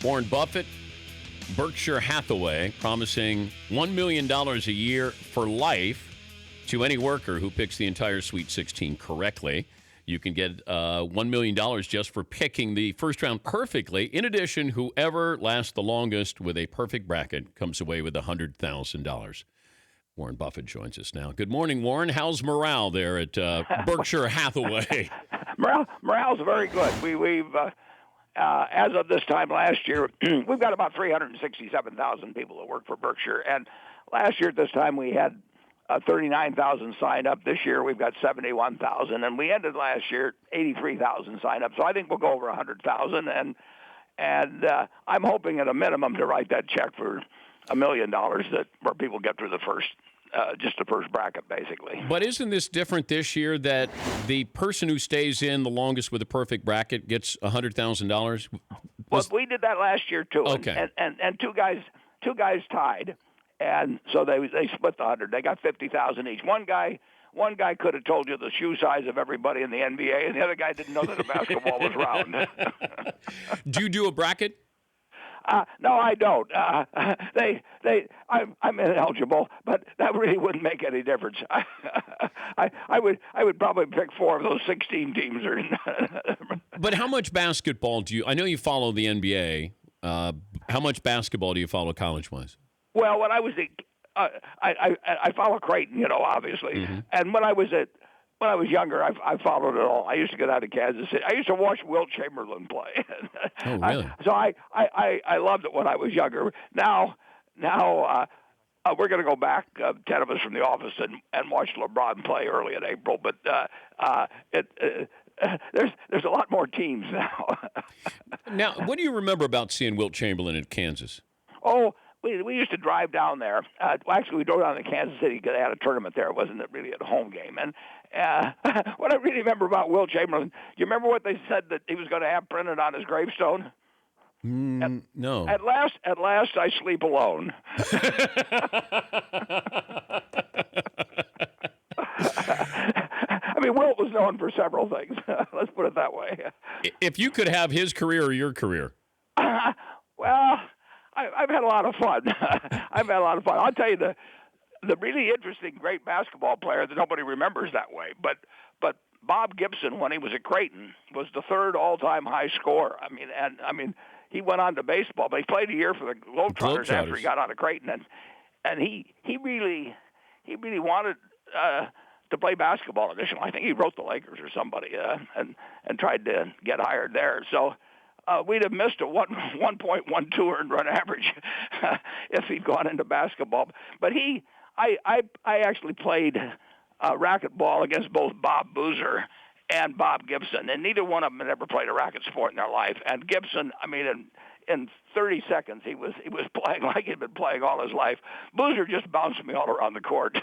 Warren Buffett, Berkshire Hathaway, promising $1 million a year for life to any worker who picks the entire Sweet 16 correctly. You can get $1 million just for picking the first round perfectly. In addition, whoever lasts the longest with a perfect bracket comes away with $100,000. Warren Buffett joins us now. Good morning, Warren. How's morale there at Berkshire Hathaway? Morale's very good. We've as of this time last year, we've got about 367,000 people that work for Berkshire. And last year at this time, we had 39,000 signed up. This year, we've got 71,000. And we ended last year 83,000 signed up. So I think we'll go over 100,000. And I'm hoping at a minimum to write that check for $1 million where people get through the first bracket, basically. But isn't this different this year that the person who stays in the longest with a perfect bracket gets $100,000? Well, we did that last year too. Okay. And two guys tied, and so they split the 100. They got 50,000 each. One guy could have told you the shoe size of everybody in the NBA, and the other guy didn't know that a basketball was round. Do you do a bracket? No, I don't. I'm ineligible, but that really wouldn't make any difference. I would probably pick 4 of those 16 teams. But how much basketball do you? I know you follow the NBA. How much basketball do you follow college-wise? Well, when I was I follow Creighton, obviously, Mm-hmm. and when I was younger, I followed it all. I used to go down to Kansas City. I used to watch Wilt Chamberlain play. Oh, really? I loved it when I was younger. Now we're going to go back, 10 of us from the office, and watch LeBron play early in April. But there's a lot more teams now. Now, what do you remember about seeing Wilt Chamberlain at Kansas? Oh, we used to drive down there. Actually, we drove down to Kansas City because they had a tournament there. It wasn't really a home game. And what I really remember about Wilt Chamberlain, you remember what they said that he was going to have printed on his gravestone? No. At last, I sleep alone. I mean, Wilt was known for several things. Let's put it that way. If you could have his career or your career? Well, I've had a lot of fun. I'll tell you the really interesting, great basketball player that nobody remembers that way. But Bob Gibson, when he was at Creighton, was the 3rd all-time high scorer. I mean, he went on to baseball, but he played a year for the Globetrotters after he got out of Creighton, and he really wanted to play basketball initially. I think he wrote the Lakers or somebody, and tried to get hired there. So. We'd have missed a 1.12 earned run average if he'd gone into basketball. But I actually played racquetball against both Bob Boozer and Bob Gibson, and neither one of them had ever played a racket sport in their life. And Gibson, I mean, in 30 seconds, he was playing like he'd been playing all his life. Boozer just bounced me all around the court.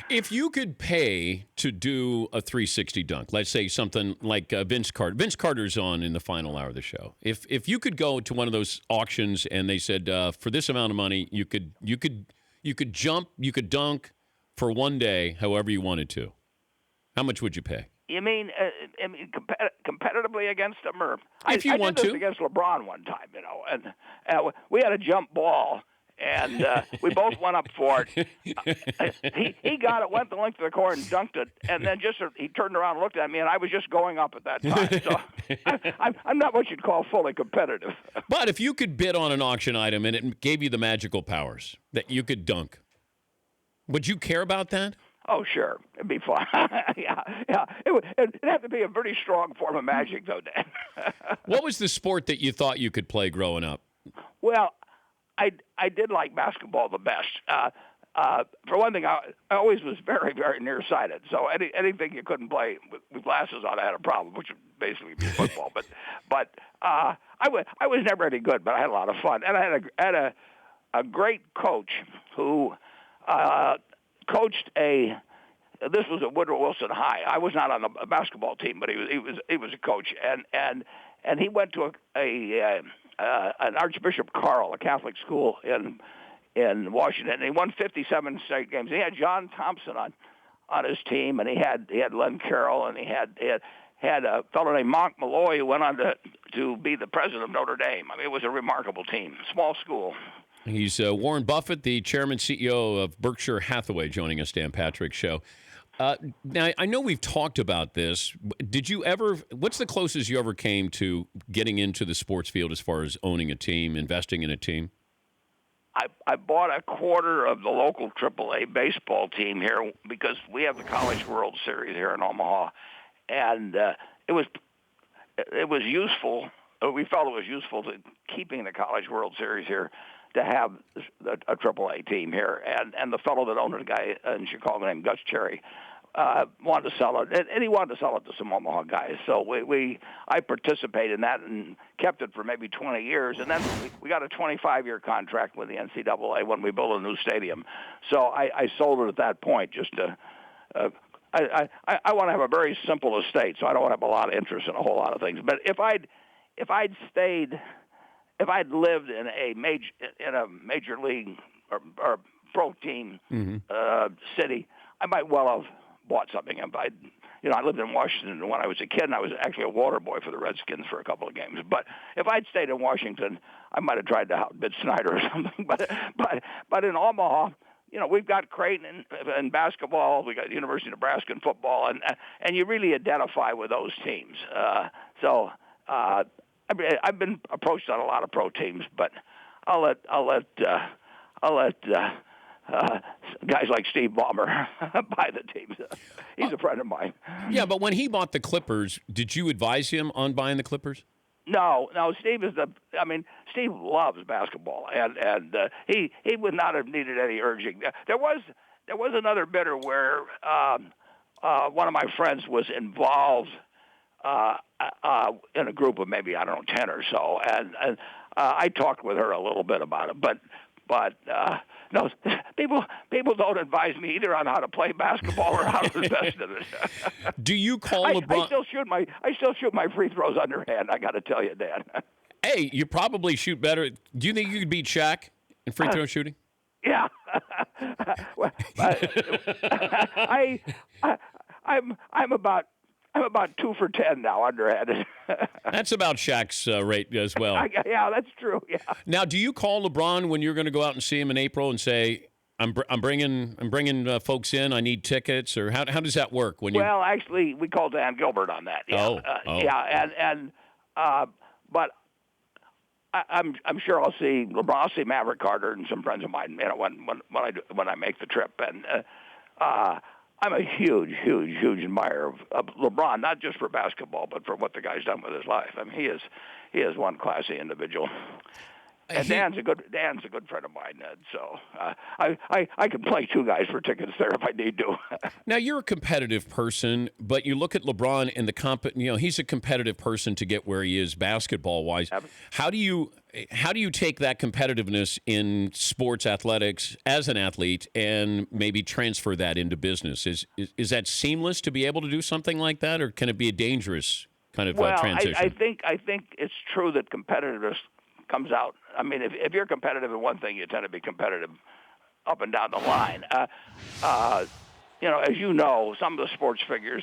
If you could pay to do a 360 dunk, let's say something like Vince Carter. Vince Carter's on in the final hour of the show. If you could go to one of those auctions and they said for this amount of money you could jump, you could dunk for one day, however you wanted to, how much would you pay? You mean competitively against him, or if you want did this to against LeBron one time, and we had a jump ball, and we both went up for it. He got it, went the length of the court, and dunked it, and then he turned around and looked at me, and I was just going up at that time. So I'm not what you'd call fully competitive. But if you could bid on an auction item and it gave you the magical powers that you could dunk, would you care about that? Oh, sure. It'd be fun. Yeah. It'd have to be a pretty strong form of magic, though, Dan. What was the sport that you thought you could play growing up? Well, I did like basketball the best. For one thing, I always was very, very nearsighted. So anything you couldn't play with glasses on, I had a problem, which would basically be football. But I was never any good, but I had a lot of fun. And I had a great coach who coached this was at Woodrow Wilson High. I was not on the basketball team, but he was a coach, and he went to an Archbishop Carroll, a Catholic school in Washington, and he won 57 state games. He had John Thompson on his team, and he had Len Carroll, and he had a fellow named Monk Malloy who went on to to be the president of Notre Dame. I mean, it was a remarkable team, small school. He's Warren Buffett, the chairman, CEO of Berkshire Hathaway, joining us, Dan Patrick Show. Now, I know we've talked about this. Did you ever, what's the closest you ever came to getting into the sports field as far as owning a team, investing in a team? I bought a quarter of the local AAA baseball team here because we have the College World Series here in Omaha, and it was useful. We felt it was useful to keeping the College World Series here to have a AAA team here, and the fellow that owned it, a guy in Chicago named Gus Cherry, wanted to sell it, and he wanted to sell it to some Omaha guys. So I participated in that and kept it for maybe 20 years, and then we got a 25-year contract with the NCAA when we built a new stadium. So I sold it at that point just to. I want to have a very simple estate, so I don't want to have a lot of interest in a whole lot of things. But if I'd lived in a major league or pro team city, I might well have bought something. I lived in Washington when I was a kid, and I was actually a water boy for the Redskins for a couple of games. But if I'd stayed in Washington, I might have tried to outbid Snyder or something. But in Omaha, we've got Creighton in basketball, we got the University of Nebraska in football, and you really identify with those teams. I've been approached on a lot of pro teams, but I'll let guys like Steve Ballmer buy the teams. He's a friend of mine. Yeah, but when he bought the Clippers, did you advise him on buying the Clippers? No. Steve Steve loves basketball, and he would not have needed any urging. There was another bidder where one of my friends was involved in a group of maybe 10 or so, and I talked with her a little bit about it, but no, people don't advise me either on how to play basketball or how to invest in it. Do you call LeBron? I still shoot my free throws underhand. I got to tell you, Dan. Hey, you probably shoot better. Do you think you could beat Shaq in free throw shooting? Yeah. I'm about 2 for 10 now underhanded. That's about Shaq's rate as well. Yeah, that's true. Yeah. Now, do you call LeBron when you're going to go out and see him in April and say, "I'm bringing folks in. I need tickets," or how does that work when you? Well, actually, we called Dan Gilbert on that. Yeah. Yeah, but I'm sure I'll see LeBron. I'll see Maverick Carter and some friends of mine. When I make the trip, and I'm a huge admirer of LeBron, not just for basketball, but for what the guy's done with his life. I mean, he is one classy individual. And Dan's a good friend of mine, Ned. So I can play two guys for tickets there if I need to. Now you're a competitive person, but you look at LeBron and he's a competitive person to get where he is basketball wise. How do you take that competitiveness in sports athletics as an athlete and maybe transfer that into business? Is that seamless to be able to do something like that, or can it be a dangerous kind of transition? I think it's true that competitiveness comes out. I mean, if you're competitive in one thing, you tend to be competitive up and down the line. As you know, some of the sports figures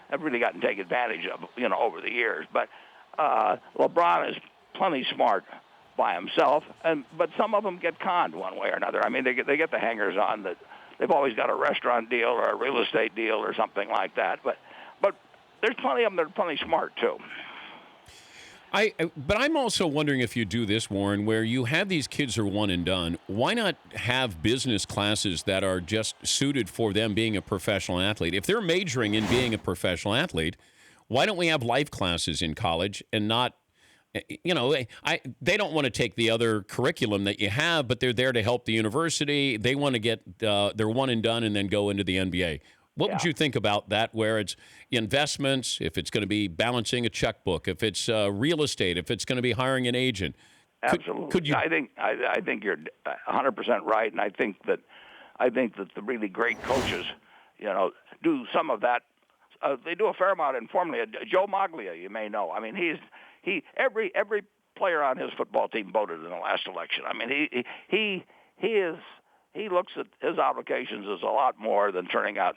have really gotten taken advantage of, over the years. But LeBron is plenty smart by himself, but some of them get conned one way or another. I mean, they get the hangers on that they've always got a restaurant deal or a real estate deal or something like that. But there's plenty of them that are plenty smart too. But I'm also wondering if you do this, Warren, where you have these kids who are one and done. Why not have business classes that are just suited for them being a professional athlete? If they're majoring in being a professional athlete, why don't we have life classes in college and not, they don't want to take the other curriculum that you have, but they're there to help the university. They want to get their one and done and then go into the NBA. What would you think about that, where it's investments, if it's going to be balancing a checkbook, if it's real estate, if it's going to be hiring an agent? Absolutely. Could you? I think you're 100% right, and I think that the really great coaches, do some of that. They do a fair amount informally. Joe Maglia, you may know. I mean, every player on his football team voted in the last election. I mean, he looks at his obligations as a lot more than turning out,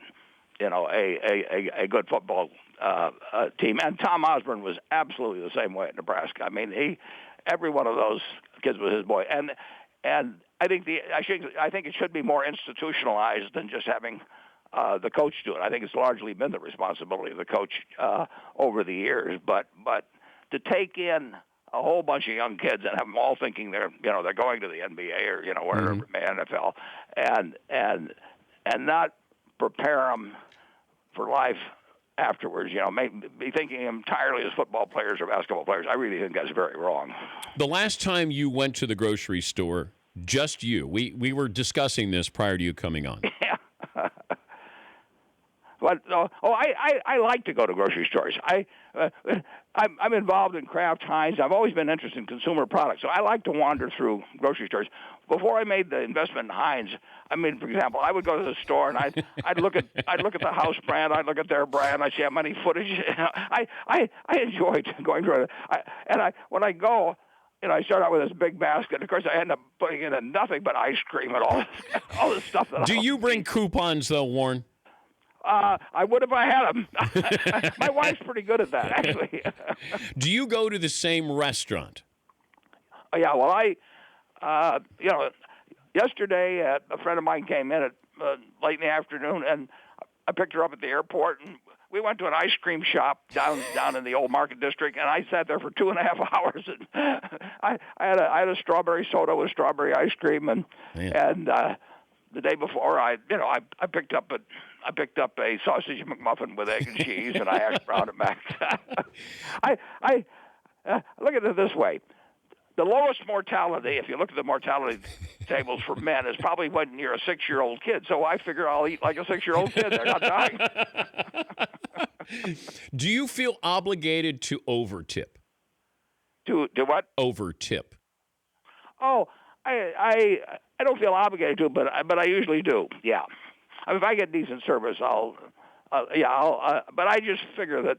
a good football team. And Tom Osborne was absolutely the same way at Nebraska. I mean, every one of those kids was his boy. And I think it should be more institutionalized than just having the coach do it. I think it's largely been the responsibility of the coach over the years. But to take in a whole bunch of young kids and have them all thinking they're going to the NBA or wherever NFL, and not prepare them for life afterwards, be thinking entirely as football players or basketball players. I really think that's very wrong. The last time you went to the grocery store, just you, we were discussing this prior to you coming on. Yeah. But I like to go to grocery stores. I'm involved in Kraft Heinz. I've always been interested in consumer products, so I like to wander through grocery stores. Before I made the investment in Heinz, I mean, for example, I would go to the store and I'd look at the house brand, I'd look at their brand, I'd see how many footage. I enjoyed going through it. When I go, I start out with this big basket. Of course, I end up putting in nothing but ice cream and all this stuff. Do you bring coupons though, Warren? I would if I had them. My wife's pretty good at that, actually. Do you go to the same restaurant? Yeah, well, yesterday a friend of mine came in at late in the afternoon, and I picked her up at the airport, and we went to an ice cream shop down in the old Market District, and I sat there for 2.5 hours, and I had a strawberry soda with strawberry ice cream, and the day before I picked up a sausage McMuffin with egg and cheese, and I hash browned it back. I look at it this way. The lowest mortality, if you look at the mortality tables for men, is probably when you're a 6-year-old kid. So I figure I'll eat like a 6-year-old kid. They're not dying. Do you feel obligated to overtip? Do what? Overtip. Oh, I don't feel obligated to, but I usually do. Yeah. I mean, if I get decent service, I'll. But I just figure that.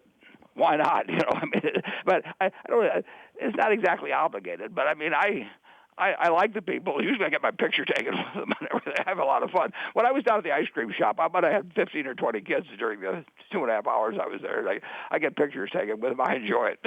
Why not? I mean, but I don't. It's not exactly obligated, but I mean, I like the people. Usually, I get my picture taken with them and everything. I have a lot of fun. When I was down at the ice cream shop, I bet I had 15 or 20 kids during the 2.5 hours I was there. I get pictures taken with them. I enjoy it.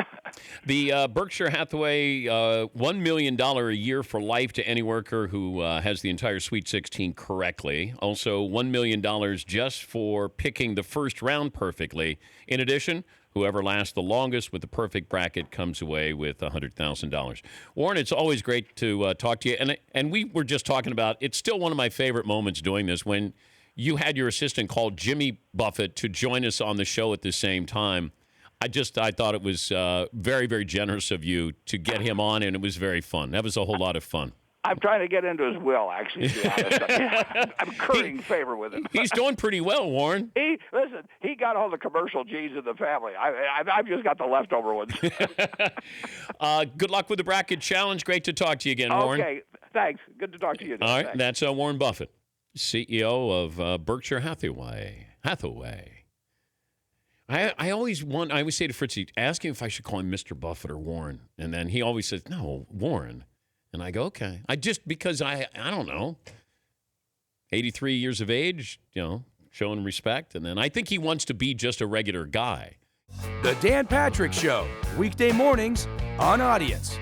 The Berkshire Hathaway $1 million a year for life to any worker who has the entire Sweet 16 correctly. Also, $1 million just for picking the first round perfectly. In addition, whoever lasts the longest with the perfect bracket comes away with $100,000. Warren, it's always great to talk to you. And we were just talking about, it's still one of my favorite moments doing this, when you had your assistant call Jimmy Buffett to join us on the show at the same time. I thought it was very, very generous of you to get him on, and it was very fun. That was a whole lot of fun. I'm trying to get into his will, actually, to be honest. I'm currying favor with him. He's doing pretty well, Warren. He got all the commercial G's in the family. I've just got the leftover ones. Good luck with the bracket challenge. Great to talk to you again, Warren. Okay, thanks. Good to talk to you. All right, thanks. That's Warren Buffett, CEO of Berkshire Hathaway. I always say to Fritzy, ask him if I should call him Mr. Buffett or Warren. And then he always says, no, Warren. And I go, okay. Because I don't know, 83 years of age, showing respect. And then I think he wants to be just a regular guy. The Dan Patrick Show, weekday mornings on Audience.